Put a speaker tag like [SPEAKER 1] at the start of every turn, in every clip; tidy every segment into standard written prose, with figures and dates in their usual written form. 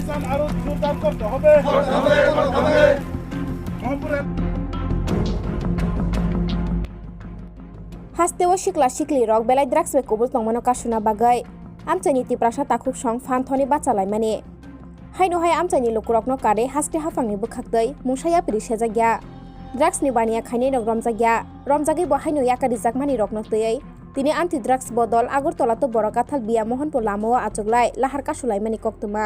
[SPEAKER 1] প্রশাসন আরো জোরদার করতে হবে মহাপুরের
[SPEAKER 2] হাস্তেও শিকলা শিকলি রক বেলাই দ্রাক্স বে কবুল তংমানো কাশুনা বাগাই আমচাইনি তিপ্রাসা তাকুক সং ফানথনি বাচালাই মানে হাইনো হাই আমচাইনি লুকুরকনো কারে হাস্তে হাফांनि बुखाक्दै मुसाया पिरि सेजाग्या ड्राग्सनि बानिया खाइनै रक रमजाग्या रमजागै बहायनो याकारि जाकमानि रकनो तयै तिनि आन्टि ड्राग्स बदल आगरतला तो बरकाथाल बिया मोहनपुर लामाव आचुगलाय लाहार कासुलाय मानि कक्तमा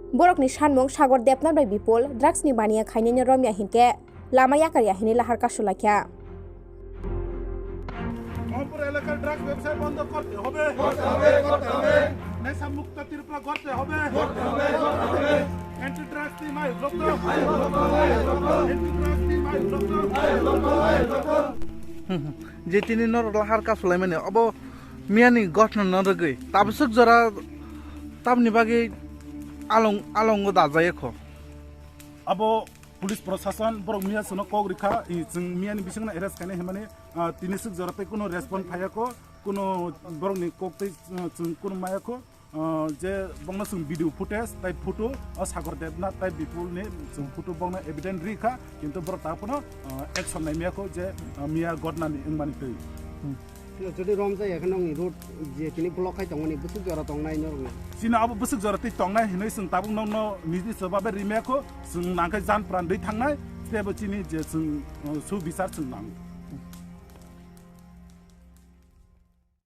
[SPEAKER 2] बरकनि सानमुं सागर देबनाम बाय बिपुल ड्राग्सनि बानिया खाइनैनि रमिया हिनके लामा याकारि हिनि लाहार कासुलाख्या
[SPEAKER 1] মহাপুর এলাকার ড্রাগস ব্যবসা বন্ধ করতে হবে নেশা মুক্ত ত্রিপুরা করতে হবে অ্যান্টি ড্রাগস টি মাই ব্লক অ্যান্টি ড্রাগস টি মাই ব্লক
[SPEAKER 3] যে তিনি নর লাহার কাসুলাই মানে अब मियानि गठन नरगै ताबसुक जरा ताबनि बागै आलंग दाजायखो
[SPEAKER 1] अब पुलिस प्रशासन बरक मिया सुनो कग रिखा जों मियानि बिसिंना एरेस्ट खाने माने तिनिसुक जराते कोनो रेस्पन्स फायाको कोनो बरकनि कगतै जों कोनो मायाको जे बंगना जों भिडिअ फुटेज ताइ फटो सागर देबना ताइ बिपुलनि जों फटो बंगना एविडेन्स रिखा किन्तु बरक तापनो एक्सन नाय मियाको जे मिया गडनानि इंमानि तै
[SPEAKER 4] যদি রমজাই এখন রোড যে তিনি ব্লক খাই তংনি বুসুক জরা তংনাই নরগে
[SPEAKER 1] सिना अब बुसुक जराते तंनाय हिनै जों ताबुं नंनो मिजि सबाबे रिमेको जों नांखै जान प्रान दै थांनाय तेबो चिनि जे जों सु बिसार जों नां